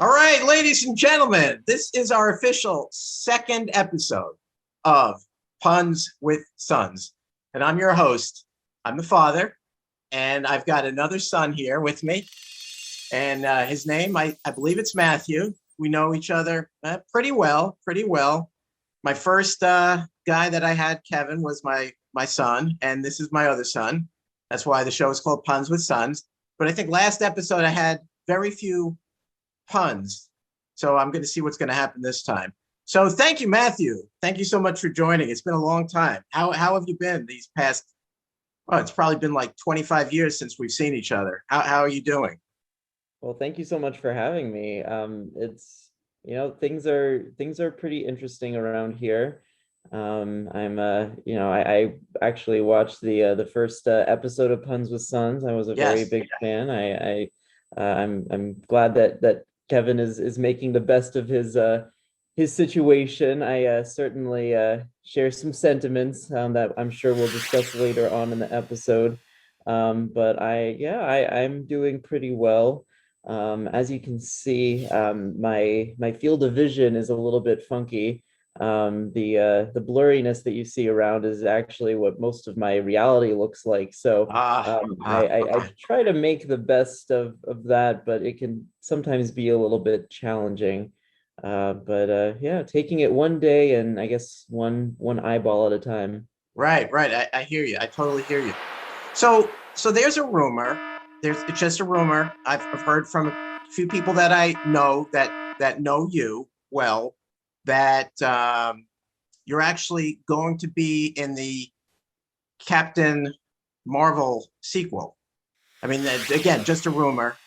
All right, ladies and gentlemen, this is our official second episode of Puns with Sons. And I'm your host. I'm the father, and I've got another son here with me. And his name, I believe it's Matthew. We know each other pretty well, pretty well. My first guy that I had, Kevin, was my son, and this is my other son. That's why the show is called Puns with Sons. But I think last episode I had very few puns. So I'm going to see what's going to happen this time. So thank you, Matthew. Thank you so much for joining. It's been a long time. How have you been these past, oh, it's probably been like 25 years since we've seen each other. How are you doing? Well, thank you so much for having me. It's things are pretty interesting around here. I actually watched the first episode of Puns with Sons. I was a very Yes. big fan. I'm glad that Kevin is making the best of his situation. I certainly share some sentiments that I'm sure we'll discuss later on in the episode. But I'm doing pretty well. As you can see, my field of vision is a little bit funky. The blurriness that you see around is actually what most of my reality looks like. So I Okay. try to make the best of that, but it can sometimes be a little bit challenging. But yeah, taking it one day and I guess one eyeball at a time. Right. I hear you. I totally hear you. So there's a rumor. It's just a rumor. I've heard from a few people that I know that know you well that you're actually going to be in the Captain Marvel sequel. I mean, again, just a rumor.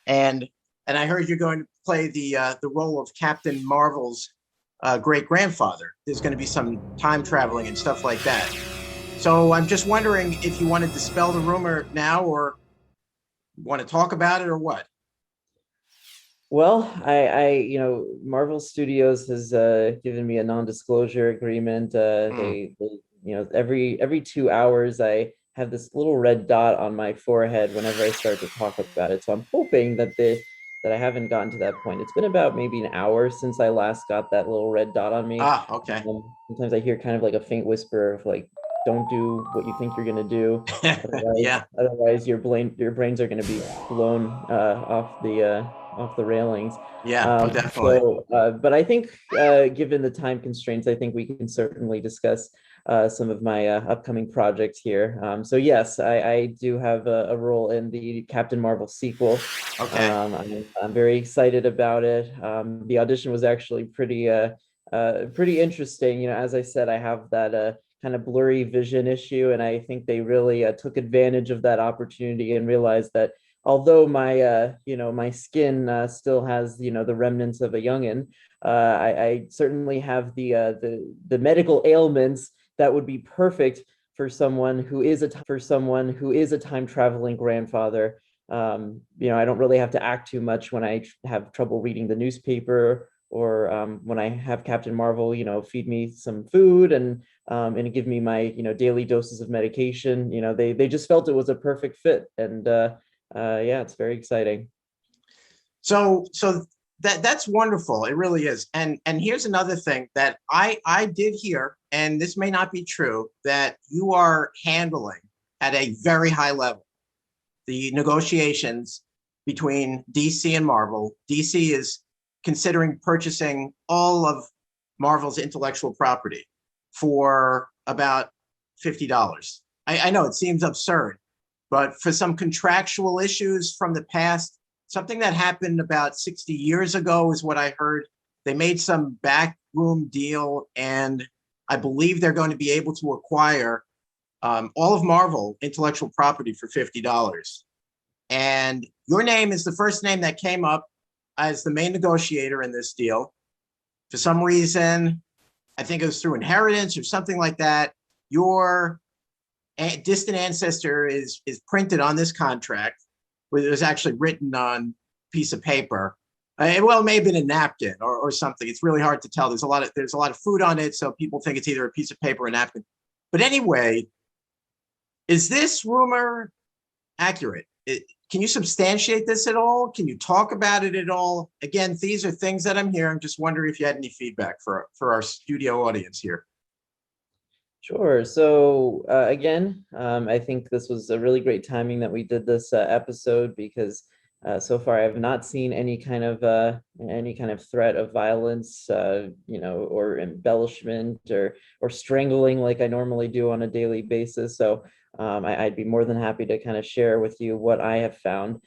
And I heard you're going to play the role of Captain Marvel's great grandfather. There's going to be some time traveling and stuff like that. So I'm just wondering if you want to dispel the rumor now, or want to talk about it, or what? Well, Marvel Studios has given me a non-disclosure agreement. Mm. Every 2 hours, I have this little red dot on my forehead whenever I start to talk about it. So I'm hoping that I haven't gotten to that point. It's been about maybe an hour since I last got that little red dot on me. Okay. Sometimes I hear kind of like a faint whisper of like, "Don't do what you think you're gonna do." Yeah. Otherwise your brains are going to be blown off the railings. Yeah. Oh, definitely. But I think given the time constraints, I think we can certainly discuss some of my upcoming projects here. So yes, I do have a role in the Captain Marvel sequel. Okay. I'm very excited about it. The audition was actually pretty interesting. You know, as I said, I have that kind of blurry vision issue, and I think they really took advantage of that opportunity and realized that although my skin still has the remnants of a youngin, I certainly have the medical ailments that would be perfect for someone who is a time traveling grandfather. I don't really have to act too much when I have trouble reading the newspaper, or when I have Captain Marvel, feed me some food and give me my daily doses of medication. They just felt it was a perfect fit, and yeah, it's very exciting. So that's wonderful. It really is. And here's another thing that I did hear, and this may not be true, that you are handling at a very high level the negotiations between DC and Marvel. DC is considering purchasing all of Marvel's intellectual property for about $50. I know it seems absurd, but for some contractual issues from the past, something that happened about 60 years ago is what I heard. They made some backroom deal, and I believe they're going to be able to acquire all of Marvel intellectual property for $50. And your name is the first name that came up as the main negotiator in this deal. For some reason, I think it was through inheritance or something like that. Your distant ancestor is printed on this contract, where it was actually written on a piece of paper. Well, it may have been a napkin or something. It's really hard to tell. There's a lot of food on it, so people think it's either a piece of paper or a napkin. But anyway, is this rumor accurate? Can you substantiate this at all? Can you talk about it at all? Again, these are things that I'm hearing. I'm just wondering if you had any feedback for our studio audience here. Sure. So again, I think this was a really great timing that we did this episode because so far I have not seen any kind of threat of violence, or embellishment or strangling like I normally do on a daily basis. So I'd be more than happy to kind of share with you what I have found.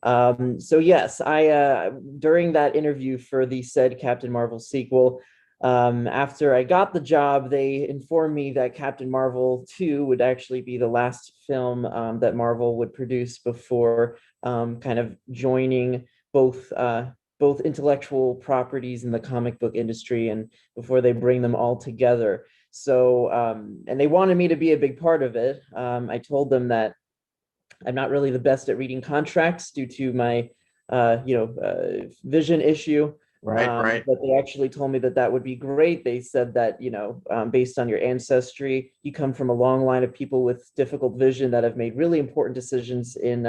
So yes, I during that interview for the said Captain Marvel sequel. After I got the job, they informed me that Captain Marvel 2 would actually be the last film that Marvel would produce before kind of joining both intellectual properties in the comic book industry and before they bring them all together. So, and they wanted me to be a big part of it. I told them that I'm not really the best at reading contracts due to my, vision issue. Right. But they actually told me that that would be great. They said that, based on your ancestry, you come from a long line of people with difficult vision that have made really important decisions in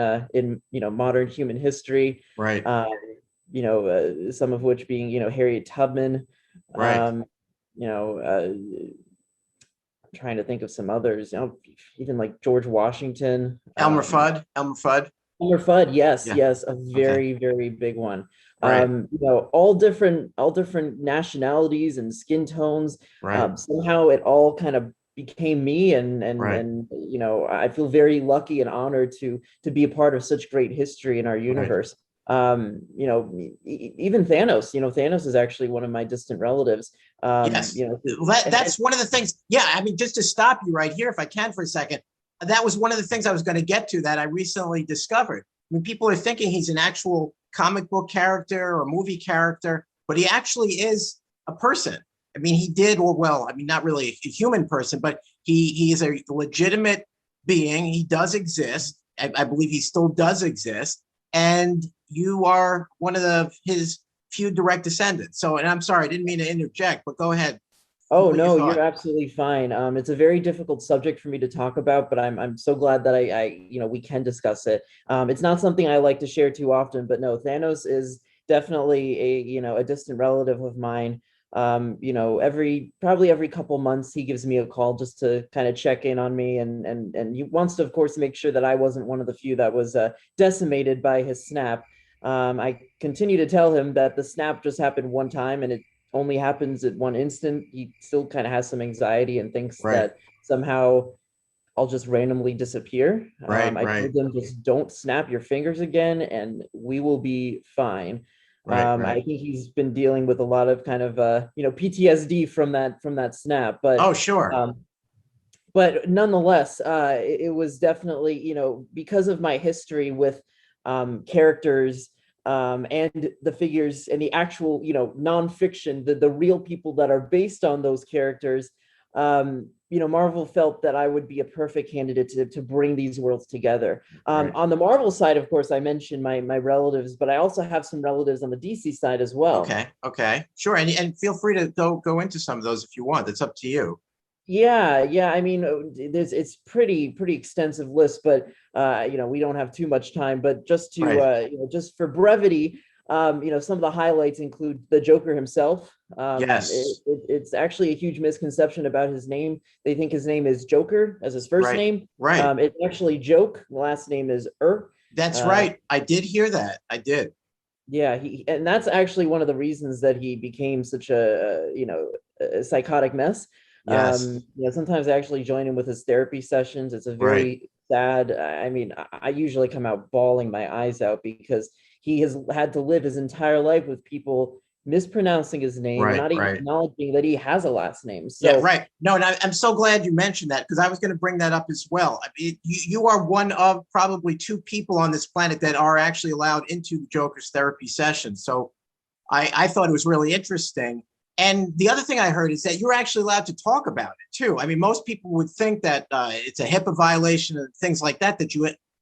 modern human history. Right. Some of which being, Harriet Tubman. Right. I'm trying to think of some others, even like George Washington. Elmer Fudd. Elmer Fudd, yes, Yeah. yes, a Okay. very, very big one. Right. All different nationalities and skin tones. Right. Somehow it all kind of became me, and Right. I feel very lucky and honored to be a part of such great history in our Right. universe. Even Thanos. Thanos is actually one of my distant relatives. Yes. That's one of the things. Yeah. I mean, just to stop you right here, if I can for a second, that was one of the things I was going to get to that I recently discovered. I mean, people are thinking he's an actual comic book character or movie character, but he actually is a person. I mean, not really a human person, but he is a legitimate being. He does exist. I believe he still does exist. And you are one of his few direct descendants. So, and I'm sorry, I didn't mean to interject, but go ahead. Oh Complete your no, thought. you're absolutely fine. It's a very difficult subject for me to talk about, but I'm so glad that we can discuss it. It's not something I like to share too often, but no, Thanos is definitely a distant relative of mine. Probably every couple months he gives me a call just to kind of check in on me, and he wants to, of course, make sure that I wasn't one of the few that was decimated by his snap. I continue to tell him that the snap just happened one time and it only happens at one instant. He still kind of has some anxiety and thinks Right. that somehow I'll just randomly disappear. Right. I Right. told them just don't snap your fingers again and we will be fine. Right. I Right. think he's been dealing with a lot of kind of PTSD from that snap, Oh, sure. but nonetheless, it was definitely, because of my history with characters, and the figures and the actual, nonfiction, the real people that are based on those characters. Marvel felt that I would be a perfect candidate to bring these worlds together. Right. On the Marvel side, of course, I mentioned my relatives, but I also have some relatives on the DC side as well. Okay. Okay. Sure. And feel free to go into some of those if you want. It's up to you. Yeah. I mean, it's pretty extensive list, but we don't have too much time. But just to Right. just for brevity, some of the highlights include the Joker himself. Yes. It's actually a huge misconception about his name. They think his name is Joker as his first Right. name. Right. It's actually Joke. The last name is That's Uh, right. I did hear that. I did. yeah, and that's actually one of the reasons that he became such a psychotic mess. Yes. Sometimes I actually join him with his therapy sessions. It's a Right. very sad. I mean, I usually come out bawling my eyes out because he has had to live his entire life with people mispronouncing his name and Right. not even Right. acknowledging that he has a last name. Yeah, So right. No, and I'm so glad you mentioned that because I was going to bring that up as well. I mean, you are one of probably two people on this planet that are actually allowed into the Joker's therapy session. So I thought it was really interesting. And the other thing I heard is that you're actually allowed to talk about it too. I mean, most people would think that it's a HIPAA violation and things like that,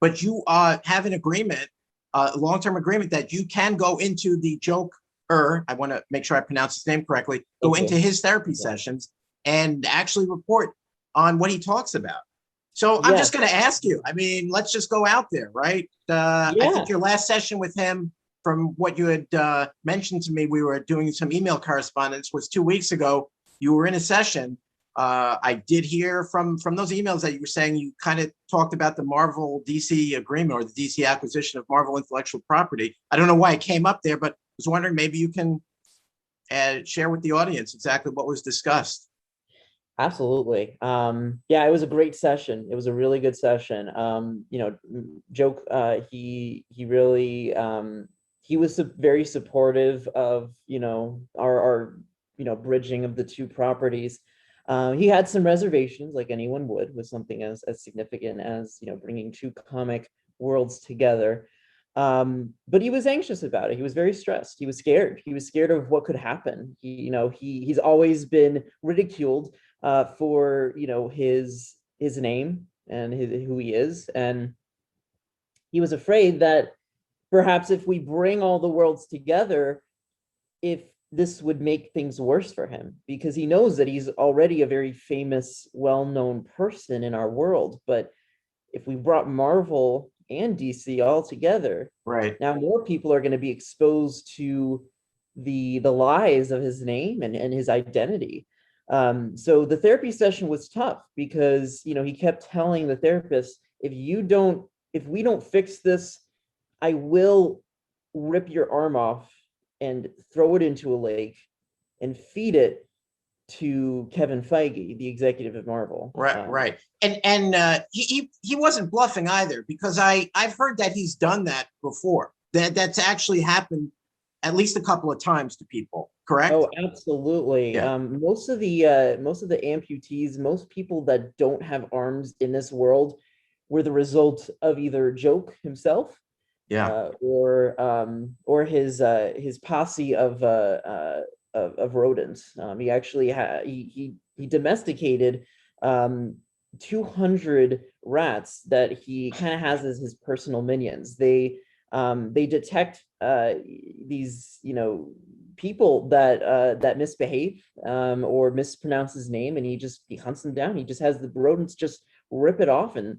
but you have an agreement, a long-term agreement that you can go into the Joker. I want to make sure I pronounce his name correctly, go thank into you. his therapy sessions and actually report on what he talks about. So I'm Yeah, just going to ask you. I mean, let's just go out there, right? I yeah, think your last session with him, from what you had mentioned to me, we were doing some email correspondence, was 2 weeks ago. You were in a session. I did hear from those emails that you were saying you kind of talked about the Marvel DC agreement or the DC acquisition of Marvel intellectual property. I don't know why it came up there, but I was wondering maybe you can share with the audience exactly what was discussed. absolutely. Yeah, it was a great session. It was a really good session. Joke, he really he was very supportive of, our bridging of the two properties. He had some reservations, like anyone would, with something as significant as, bringing two comic worlds together. But he was anxious about it. He was very stressed. He was scared. He was scared of what could happen. He's always been ridiculed for, his name and who he is, and he was afraid that perhaps if we bring all the worlds together, if this would make things worse for him, because he knows that he's already a very famous, well-known person in our world. But if we brought Marvel and DC all together, Right. now more people are going to be exposed to the lies of his name and his identity. So the therapy session was tough because he kept telling the therapist, if we don't fix this, I will rip your arm off and throw it into a lake and feed it to Kevin Feige, the executive of Marvel. Right, right. And he wasn't bluffing either, because I've heard that he's done that before. That's actually happened at least a couple of times to people, correct? Oh, absolutely. Yeah. Most of the amputees, most people that don't have arms in this world, were the result of either Joke himself, Yeah. or his posse of rodents. He actually he domesticated 200 rats that he kind of has as his personal minions. They detect these people that misbehave or mispronounce his name, and he hunts them down. He just has the rodents just rip it off and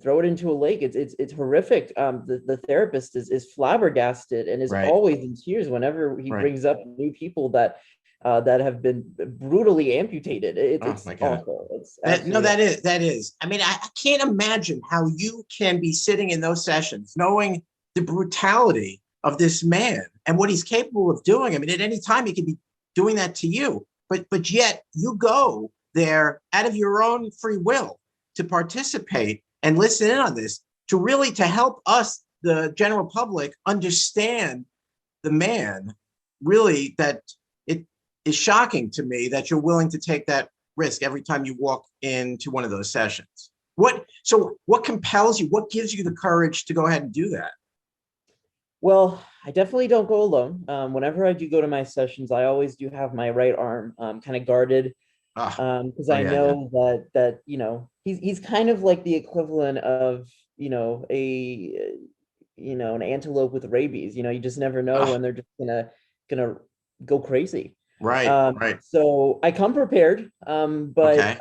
throw it into a lake. It's horrific. The therapist is flabbergasted and is Right. always in tears whenever he Right. brings up new people that have been brutally amputated. Oh It's my God. awful. It's No, absolutely awful. that is. I mean, I can't imagine how you can be sitting in those sessions knowing the brutality of this man and what he's capable of doing. I mean, at any time he could be doing that to you, but yet you go there out of your own free will to participate and listen in on this, to help us, the general public, understand the man. Really, that it is shocking to me that you're willing to take that risk every time you walk into one of those sessions. What compels you? What gives you the courage to go ahead and do that? Well, I definitely don't go alone. Whenever I do go to my sessions, I always do have my right arm kind of guarded, Oh, because oh I yeah, yeah. know that he's kind of like the equivalent of an antelope with rabies. You just never know Oh, when they're just gonna go crazy. right, right. So I come prepared, but Okay.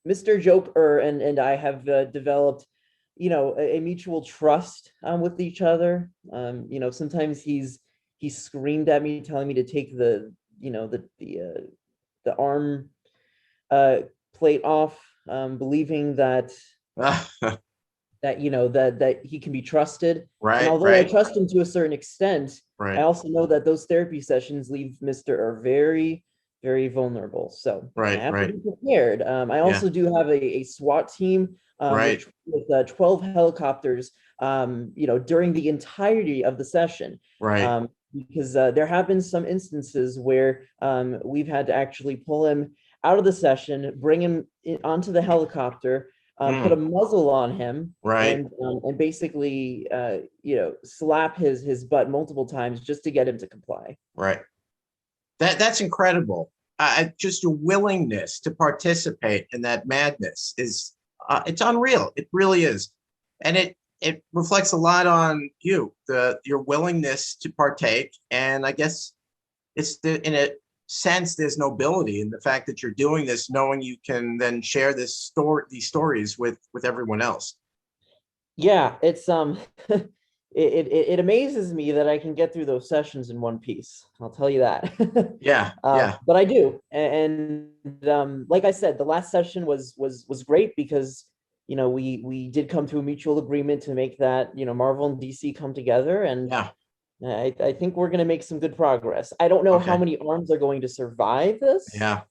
Mr. Joker and I have developed, a mutual trust with each other. Sometimes he screamed at me, telling me to take the arm uh, plate off, believing that he can be trusted. And Right, although I right, trust him to a certain extent, I right, also know that those therapy sessions leave Mr. are very, very vulnerable. So I right, have to right. be prepared. I Yeah, also do have a SWAT team right. with 12 helicopters, during the entirety of the session. Right. Because there have been some instances where we've had to actually pull him out of the session, bring him onto the helicopter, put a Mm, muzzle on him, right, and basically slap his butt multiple times just to get him to comply. right. That's incredible. Just your willingness to participate in that madness is it's unreal. It really is, and it reflects a lot on you, your willingness to partake, and I guess it's in a sense there's nobility in the fact that you're doing this, knowing you can then share these stories with everyone else. Yeah, it's it amazes me that I can get through those sessions in one piece. I'll tell you that. Yeah, yeah, But I do, and like I said, the last session was great because we did come to a mutual agreement to make that Marvel and DC come together, and yeah. I think we're going to make some good progress. I don't know how Okay. many arms are going to survive this. Yeah,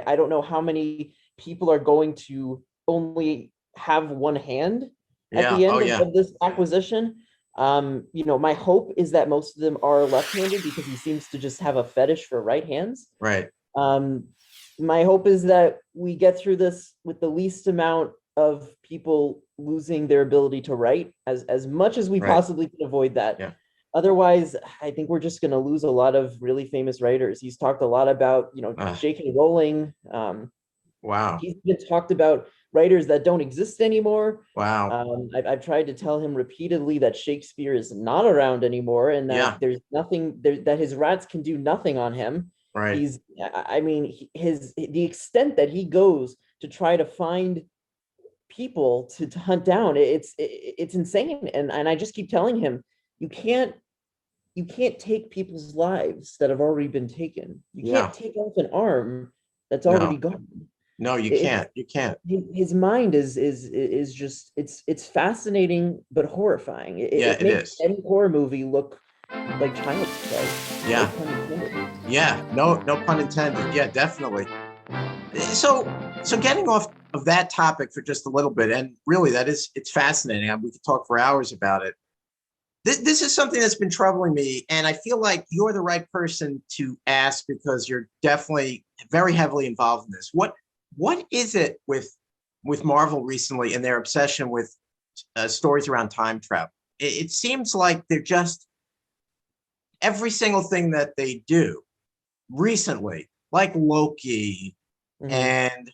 I don't know how many people are going to only have one hand at yeah. the Oh, end yeah. of this acquisition. My hope is that most of them are left-handed because he seems to just have a fetish for right hands. Right. Um, my hope is that we get through this with the least amount of people losing their ability to write, as much as we Right. possibly can avoid that. Yeah. Otherwise, I think we're just going to lose a lot of really famous writers. He's talked a lot about, J.K. Rowling. Wow. He's been talked about writers that don't exist anymore. Wow. I've tried to tell him repeatedly that Shakespeare is not around anymore and that Yeah. there's nothing there, that his rats can do nothing on him. Right. I mean, the extent that he goes to try to find people to hunt down, it's insane. And I just keep telling him, you can't take people's lives that have already been taken. You Yeah. can't take off an arm that's already No. gone. No, you It's can't. You can't. his mind is just it's fascinating but horrifying. Yeah, It it makes is. any horror movie look like child's play. No Yeah. pun intended. Yeah. No, no pun intended. Yeah, definitely. So, so getting off of that topic for just a little bit, and really it's fascinating. We could talk for hours about it. This is something that's been troubling me, and I feel like you're the right person to ask because you're definitely very heavily involved in this. What is it with Marvel recently and their obsession with stories around time travel? It seems like they're just every single thing that they do recently, like Loki Hmm. and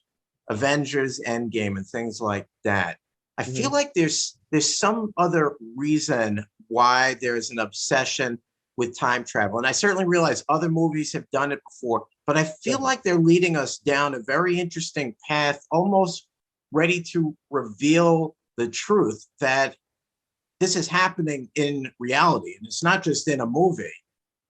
Avengers Endgame and things like that. I feel Hmm. like there's some other reason why there's an obsession with time travel. And I certainly realize other movies have done it before, but I feel Sure. like they're leading us down a very interesting path, almost ready to reveal the truth that this is happening in reality. And it's not just in a movie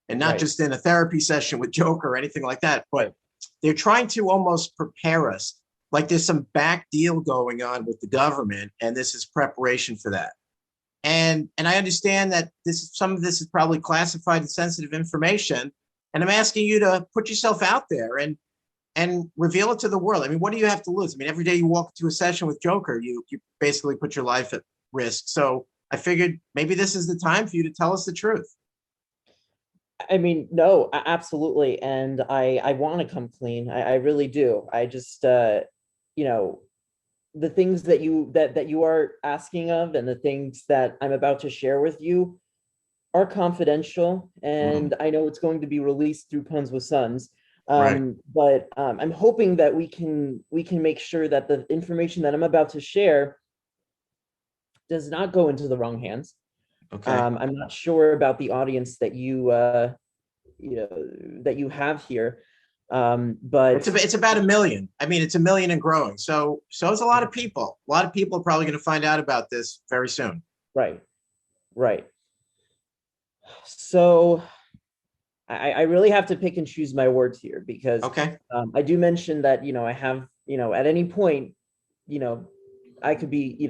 and not Right. just in a therapy session with Joker or anything like that, but Right. they're trying to almost prepare us like there's some back deal going on with the government and this is preparation for that. And I understand that some of this is probably classified and sensitive information, and I'm asking you to put yourself out there and reveal it to the world. I mean, what do you have to lose? I mean, every day you walk into a session with Joker, you basically put your life at risk. So I figured maybe this is the time for you to tell us the truth. I mean, no, absolutely. And I want to come clean. I really do. I just you know, the things that you are asking of and the things that I'm about to share with you are confidential, Mm, and I know it's going to be released through Puns with Sons. right. But I'm hoping that we can make sure that the information that I'm about to share does not go into the wrong hands. Okay. I'm not sure about the audience that that you have here, but It's about a million. I mean, it's a million and growing. So it's a lot of people. A lot of people are probably going to find out about this very soon. right, right. So I really have to pick and choose my words here because Okay. I do mention that I have at any point you know I could be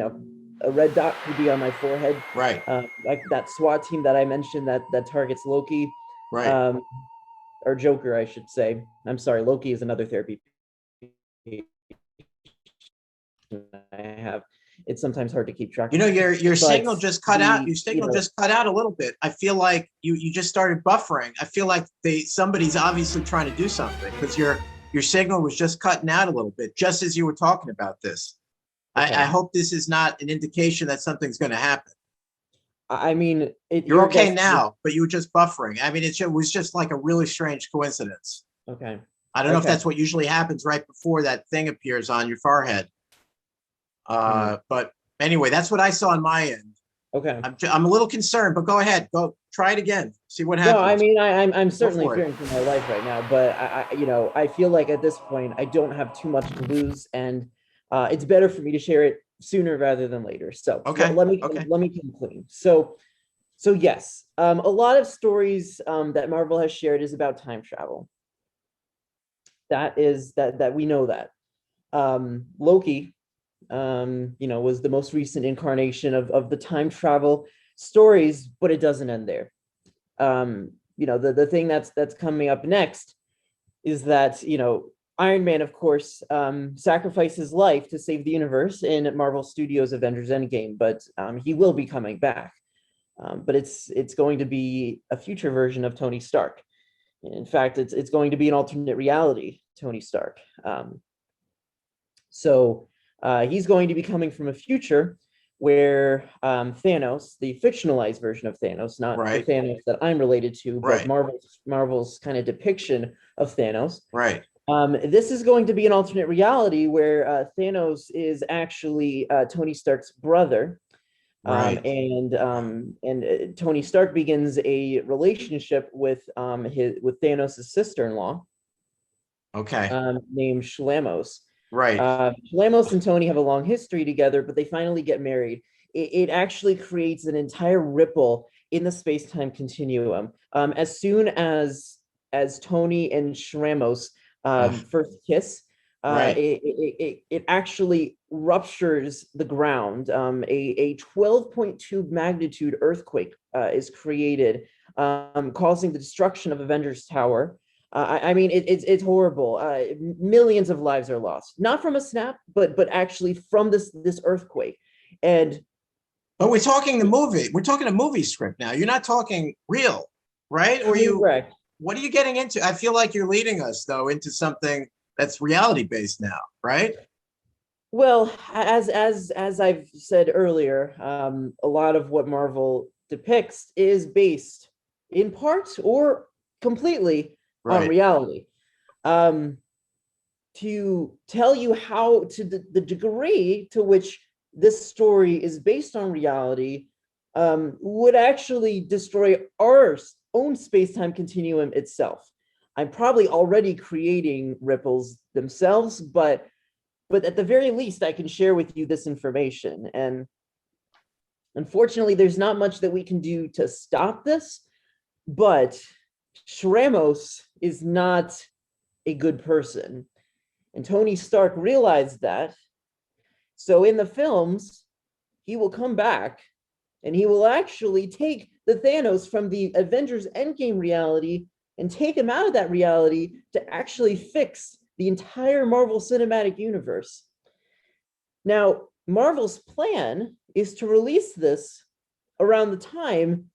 a red dot could be on my forehead, Right. like that SWAT team that I mentioned that targets Loki, Right. um, or Joker, I should say. I'm sorry, Loki is another therapy I have. It's sometimes hard to keep track, You know, your but signal just cut out. the Your signal just cut out a little bit. I feel like you just started buffering. I feel like somebody's obviously trying to do something because your signal was just cutting out a little bit just as you were talking about this. I okay. hope this is not an indication that something's going to happen. I mean, You're your okay guess is now, but you were just buffering. I mean, it was just like a really strange coincidence. okay. I don't know if Okay. that's what usually happens right before that thing appears on your forehead. Hmm. But anyway, that's what I saw on my end. Okay. I'm a little concerned, but go ahead. Go try it again. See what No, I happens. mean, I'm Go certainly for it. fearing for my life right now, but I feel like at this point I don't have too much to lose, and it's better for me to share it sooner rather than later. So Okay. Okay. let me come clean. So yes, a lot of stories that Marvel has shared is about time travel. That we know that. Loki, was the most recent incarnation of the time travel stories, but it doesn't end there. The thing that's coming up next is that Iron Man, of course, sacrificed his life to save the universe in Marvel Studios Avengers Endgame, but he will be coming back. But it's going to be a future version of Tony Stark. In fact, it's going to be an alternate reality Tony Stark. So he's going to be coming from a future where Thanos, the fictionalized version of Thanos, not the Right. Thanos that I'm related to, but Right. Marvel's kind of depiction of Thanos. Right. This is going to be an alternate reality where Thanos is actually Tony Stark's brother, Right. and Tony Stark begins a relationship with Thanos' sister-in-law, Okay. named Shlamos. Right. Shlamos and Tony have a long history together, but they finally get married. It actually creates an entire ripple in the space-time continuum. As soon as Tony and Shlamos first kiss, Right. it actually ruptures the ground. A 12.2 magnitude earthquake is created, causing the destruction of Avengers Tower. I mean, it's horrible. Millions of lives are lost, not from a snap, but actually from this earthquake. And But we're talking the movie. We're talking a movie script now. You're not talking real, right? Or you, correct. what are you getting into? I feel like you're leading us though into something that's reality based now, right? Well, as I've said earlier, a lot of what Marvel depicts is based in part or completely on Right. reality. Um, to tell you how to the degree to which this story is based on reality would actually destroy our own space-time continuum itself. I'm probably already creating ripples themselves, but at the very least, I can share with you this information. And unfortunately, there's not much that we can do to stop this, but Shramos is not a good person. And Tony Stark realized that. So in the films, he will come back and he will actually take the Thanos from the Avengers Endgame reality and take him out of that reality to actually fix the entire Marvel Cinematic Universe. Now, Marvel's plan is to release this around the time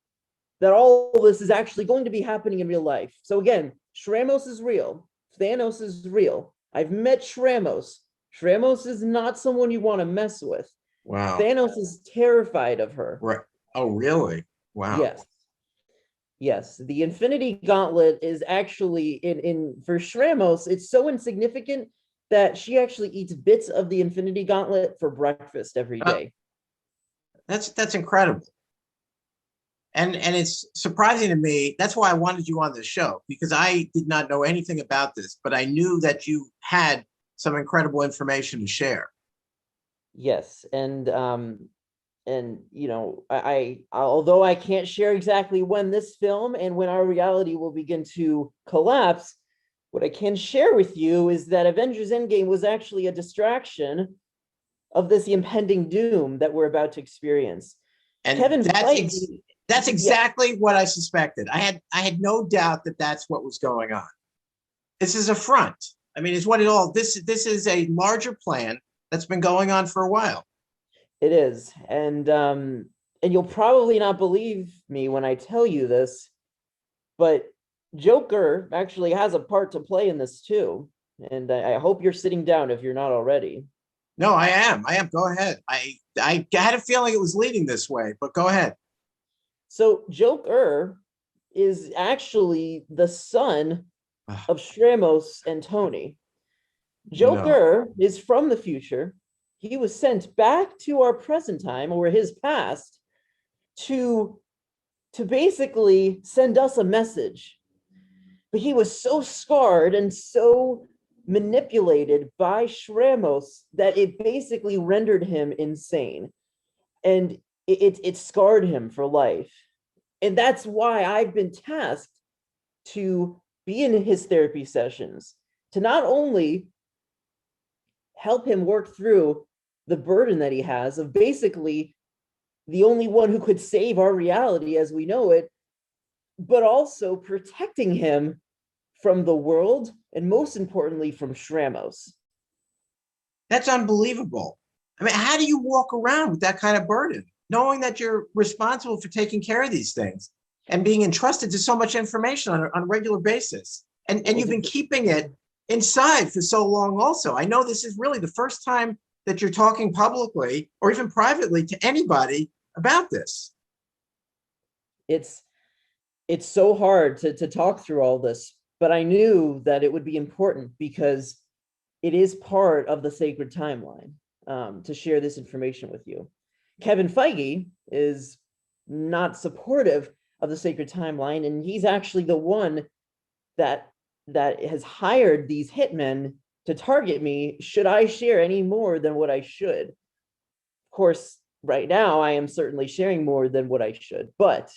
that all of this is actually going to be happening in real life. So again, Shramos is real. Thanos is real. I've met Shramos. Shramos is not someone you want to mess with. Wow. Thanos is terrified of her. Right. Oh, really? Wow. Yes. Yes. The Infinity Gauntlet is actually in for Shramos, it's so insignificant that she actually eats bits of the Infinity Gauntlet for breakfast every Uh, day. that's incredible. And it's surprising to me. That's why I wanted you on the show because I did not know anything about this, but I knew that you had some incredible information to share. Yes, and although I can't share exactly when this film and when our reality will begin to collapse, what I can share with you is that Avengers Endgame was actually a distraction of this impending doom that we're about to experience. And Kevin Feige, that's yeah, exactly what I suspected. I had no doubt that that's what was going on. This is a front. I mean, it's what it all. This is a larger plan that's been going on for a while. it is, and you'll probably not believe me when I tell you this, but Joker actually has a part to play in this too. And I hope you're sitting down if you're not already. No, I am. I am. Go ahead. I had a feeling it was leading this way, but go ahead. So Joker is actually the son Ugh, of Shramos and Tony. no. Joker is from the future. He was sent back to our present time or his past to basically send us a message. But he was so scarred and so manipulated by Shramos that it basically rendered him insane. And it scarred him for life. And that's why I've been tasked to be in his therapy sessions, to not only help him work through the burden that he has of basically the only one who could save our reality as we know it, but also protecting him from the world and most importantly from Shramos. That's unbelievable. I mean, how do you walk around with that kind of burden, knowing that you're responsible for taking care of these things and being entrusted to so much information on a regular basis? And you've been keeping it inside for so long also. I know this is really the first time that you're talking publicly or even privately to anybody about this. It's so hard to talk through all this, but I knew that it would be important because it is part of the sacred timeline to share this information with you. Kevin Feige is not supportive of the sacred timeline, and he's actually the one that has hired these hitmen to target me should I share any more than what I should. Of course, right now I am certainly sharing more than what I should, but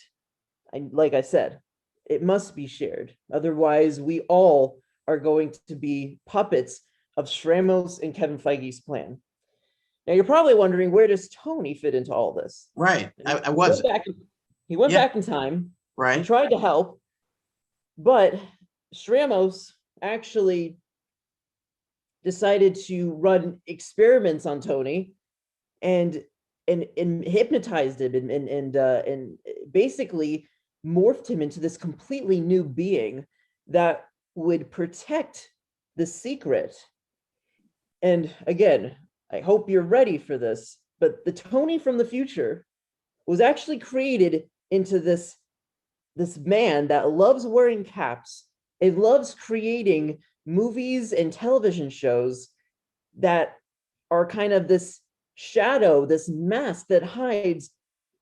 like I said, it must be shared. Otherwise, we all are going to be puppets of Shramos and Kevin Feige's plan. Now, you're probably wondering, where does Tony fit into all this? Right. I was. He went back in time. He Right. tried to help, but Shramos actually decided to run experiments on Tony and hypnotized him and basically morphed him into this completely new being that would protect the secret. And again, I hope you're ready for this, but the Tony from the future was actually created into this man that loves wearing caps. It loves creating movies and television shows that are kind of this shadow, this mask that hides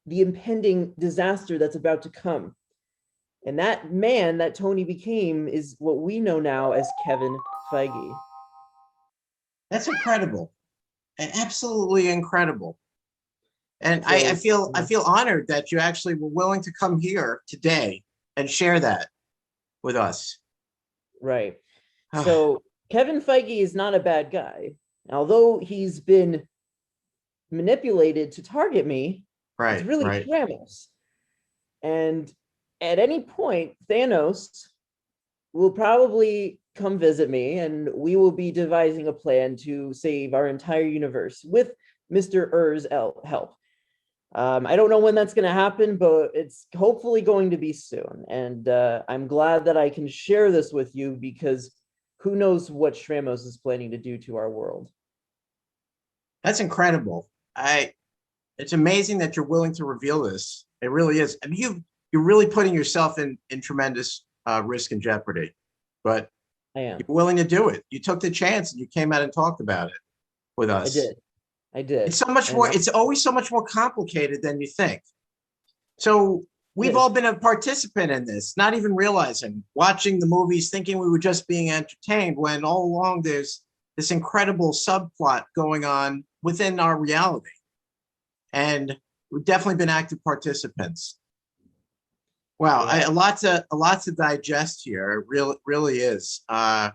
the impending disaster that's about to come. And that man that Tony became is what we know now as Kevin Feige. That's incredible. Absolutely incredible. And I feel honored that you actually were willing to come here today and share that with us. Right. So Kevin Feige is not a bad guy. Although he's been manipulated to target me, it's really Shramos. And at any point, Thanos will probably come visit me, and we will be devising a plan to save our entire universe with Mr. Ur's help. I don't know when that's going to happen, but it's hopefully going to be soon. And I'm glad that I can share this with you because who knows what Shramos is planning to do to our world. That's incredible. It's amazing that you're willing to reveal this. It really is. I mean, you're really putting yourself in tremendous risk and jeopardy, but I am. You're willing to do it. You took the chance and you came out and talked about it with us. I did. It's so much more. It's always so much more complicated than you think. So we've all been a participant in this, not even realizing, watching the movies, thinking we were just being entertained, when all along there's this incredible subplot going on within our reality. And we've definitely been active participants. Wow, a lot to digest here. It really is. I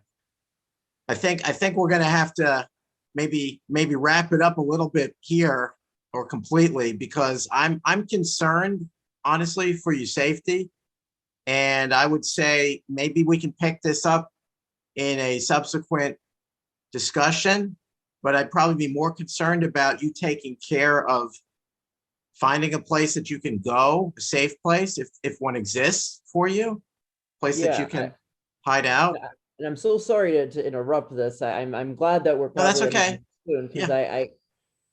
think we're going to have to maybe wrap it up a little bit here or completely, because I'm concerned, honestly, for your safety. And I would say maybe we can pick this up in a subsequent discussion, but I'd probably be more concerned about you taking care of finding a place that you can go, a safe place, if one exists for you, a place that you can hide out. And I'm so sorry to interrupt this. I'm glad that we're probably that's okay soon, because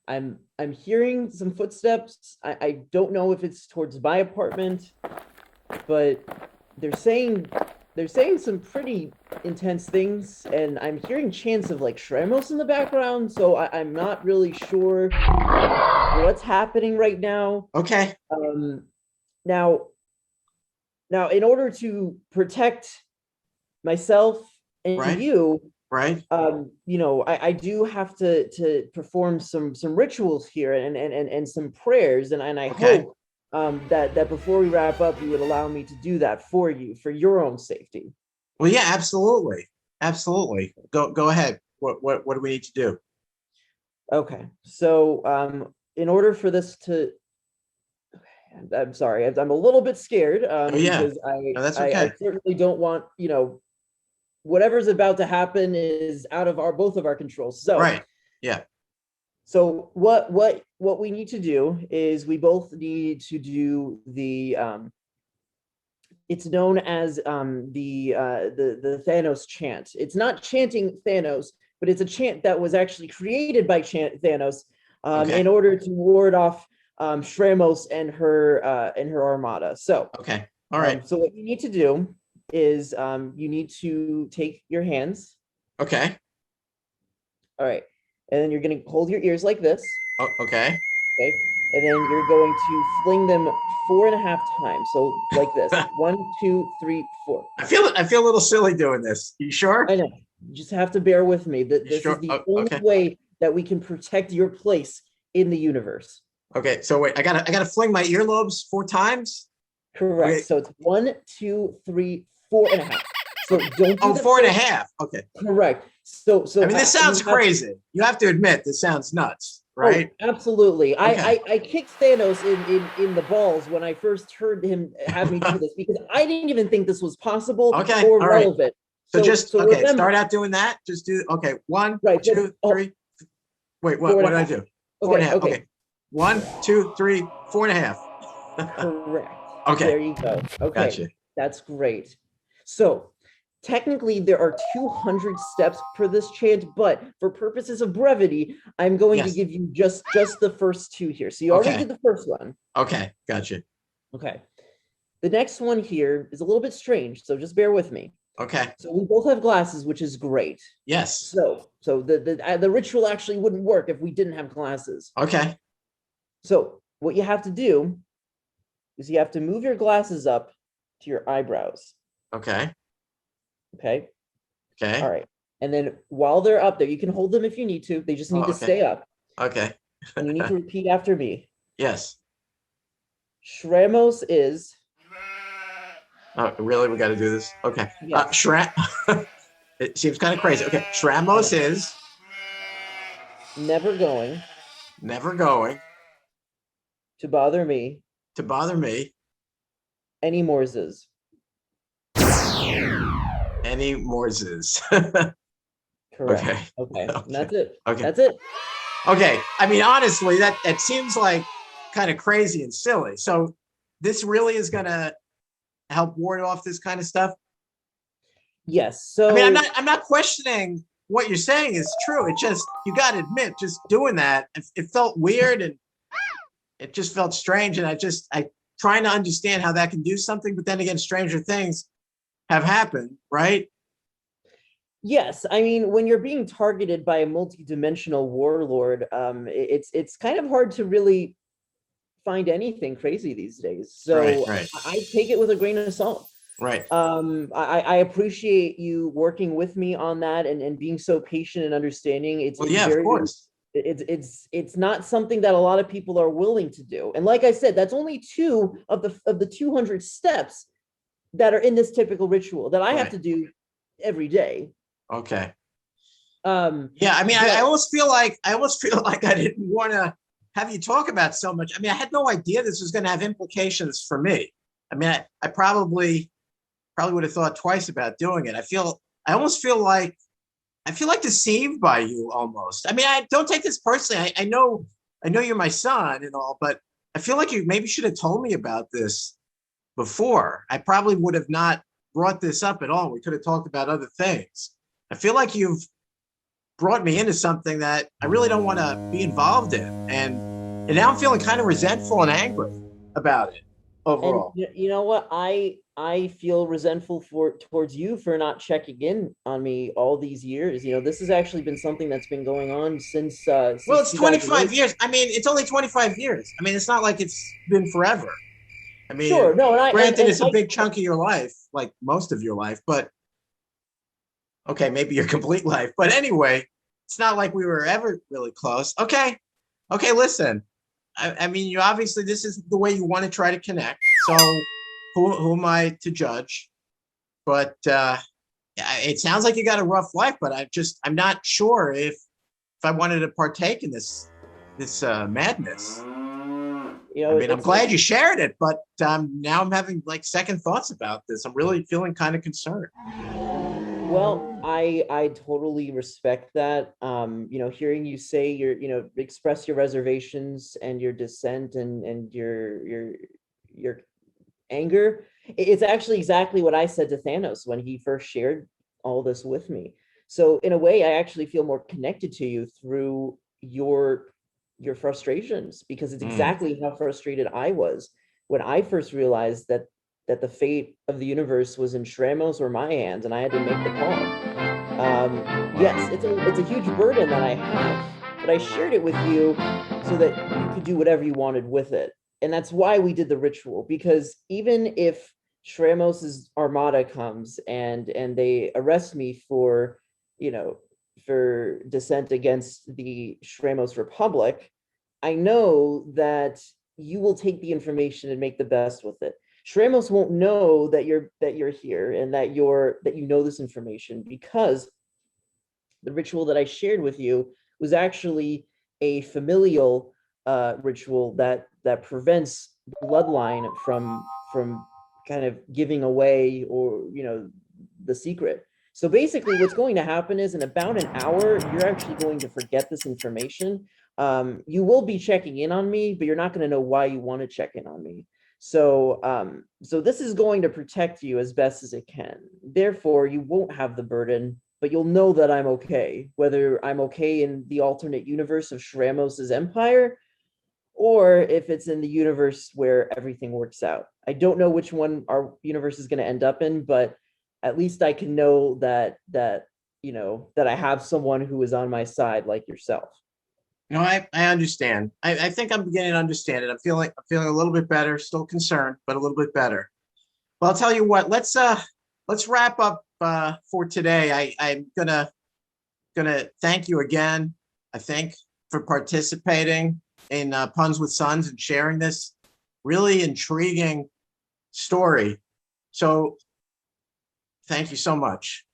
I'm hearing some footsteps. I don't know if it's towards my apartment, but they're saying they're saying some pretty intense things, and I'm hearing chants of like Shremos in the background, so I'm not really sure what's happening right now. Okay, Um, now, now, in order to protect myself and right, you, right. I do have to perform some rituals here and some prayers, and I Okay. hope that before we wrap up, you would allow me to do that for you, for your own safety. Well, yeah, absolutely. Absolutely. Go ahead. What do we need to do? Okay, so in order for this to, I'm sorry, I'm a little bit scared Oh yeah. because No, that's I okay. certainly don't want, whatever's about to happen is out of our both of our controls. So Right. Yeah. what we need to do is we both need to do the it's known as the Thanos chant. It's not chanting Thanos, but it's a chant that was actually created by Thanos in Okay. order to ward off Shremos and her armada. So Okay. All right. so what you need to do is you need to take your hands. Okay. All right. And then you're going to hold your ears like this. Okay. Okay. And then you're going to fling them 4.5 times. So like this 1, 2, 3, 4. I feel a little silly doing this. You sure? I know. You just have to bear with me. That You this is sure? the only Okay. way that we can protect your place in the universe. Okay. So wait, I gotta fling my earlobes 4 times. Correct. Okay. So it's 1, 2, 3, 4.5. So don't do Oh, the four and a first. half. Okay. Correct. So I mean, this you sounds have. crazy. You have to admit, this sounds nuts, Oh, right? absolutely. Okay. I kicked Thanos in the balls when I first heard him have me do this because I didn't even think this was possible Okay. or All right. relevant. So So just so okay. remember, Start out doing that. Just do okay. One, right, but two, three. Wait. What? four and What a did I half. do? Four and a Okay, half. okay. Okay. 1, 2, 3, 4.5. Correct. Okay. There you go. Okay, Gotcha. that's great. So technically there are 200 steps for this chant, but for purposes of brevity, I'm going to Yes. give you just the first two here. So you already Okay. did the first one. Okay. Gotcha. Okay. The next one here is a little bit strange, so just bear with me. Okay. So we both have glasses, which is great. Yes. So the ritual actually wouldn't work if we didn't have glasses. Okay. So what you have to do is you have to move your glasses up to your eyebrows. Okay. Okay. All Okay. right. And then while they're up there, you can hold them if you need to. They just need Oh, to okay. stay up. Okay. And you need to repeat after me. Yes. Shremos is. Oh, really? We got to do this? Okay. Yes. It seems kind of crazy. Okay. Shramos is Never going never going to bother me to bother me any Morzes. any Morses. Correct. Okay. Okay. Okay. And that's it. Okay. That's it. Okay. I mean, honestly, that seems like kind of crazy and silly. So this really is going to help ward off this kind of stuff. Yes. I mean, So I'm not questioning what you're saying is true. It just, you got to admit, just doing that, it felt weird and it just felt strange. And I trying to understand how that can do something, but then again, stranger things have happened, right? yes, I mean, when you're being targeted by a multi-dimensional warlord, it's kind of hard to really find anything crazy these days. So Right. I take it with a grain of salt. Right. I appreciate you working with me on that and being so patient and understanding. Well, It's yeah, of very course. it's not something that a lot of people are willing to do. And like I said, that's only two of the 200 steps that are in this typical ritual that I have Right. to do every day. Okay. Um, Yeah, I mean, I but almost feel like I didn't want to have you talk about so much. I mean, I had no idea this was going to have implications for me. I mean, I probably would have thought twice about doing it. I almost feel like deceived by you almost. I mean, I don't take this personally. I know you're my son and all, but I feel like you maybe should have told me about this before. I probably would have not brought this up at all. We could have talked about other things. I feel like you've brought me into something that I really don't want to be involved in. And now I'm feeling kind of resentful and angry about it and overall. you know what? I feel resentful towards you for not checking in on me all these years. This has actually been something that's been going on Well, since it's 25 2008. years. I mean, it's only 25 years. I mean, it's not like it's been forever. I Sure, mean, no, and granted, it's a I big chunk of your life, like most of your life, but okay, maybe your complete life. But anyway, it's not like we were ever really close. Okay. Okay, listen. I mean, you obviously, this is the way you want to try to connect. So who am I to judge? But it sounds like you got a rough life, but I'm not sure if I wanted to partake in this madness. I mean, I'm glad you shared it, but now I'm having like second thoughts about this. I'm really feeling kind of concerned. well, I totally respect that. Hearing you say express your reservations and your dissent and your anger, it's actually exactly what I said to Thanos when he first shared all this with me. So in a way, I actually feel more connected to you through your frustrations, because it's Mm. exactly how frustrated I was when I first realized that the fate of the universe was in Shramos or my hands, and I had to make the call. Yes, it's a huge burden that I have, but I shared it with you so that you could do whatever you wanted with it. And that's why we did the ritual, because even if Shramos's armada comes and they arrest me for, you know, for dissent against the Shramos Republic, I know that you will take the information and make the best with it. Shramos won't know that you're here and that you know this information, because the ritual that I shared with you was actually a familial ritual that prevents bloodline from kind of giving away, or the secret. So basically, what's going to happen is in about an hour, you're actually going to forget this information. You will be checking in on me, but you're not going to know why you want to check in on me. So this is going to protect you as best as it can. Therefore, you won't have the burden, but you'll know that I'm okay, whether I'm okay in the alternate universe of Shramos's empire, or if it's in the universe where everything works out. I don't know which one our universe is going to end up in, but at least I can know that I have someone who is on my side, like yourself. No, I understand. I think I'm beginning to understand it. I'm feeling a little bit better, still concerned, but a little bit better. Well, I'll tell you what, let's wrap up for today. I'm gonna thank you again, I think, for participating in Puns with Sons and sharing this really intriguing story. So thank you so much,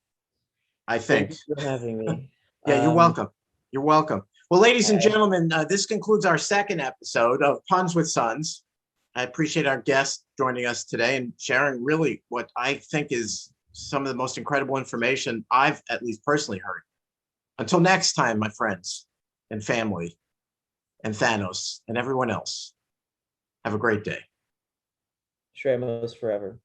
I Thank think. you for having me. Yeah, you're welcome. You're welcome. Well, ladies and I, gentlemen, this concludes our second episode of Puns with Sons. I appreciate our guest joining us today and sharing really what I think is some of the most incredible information I've at least personally heard. Until next time, my friends and family and Thanos and everyone else, have a great day. Shramos forever.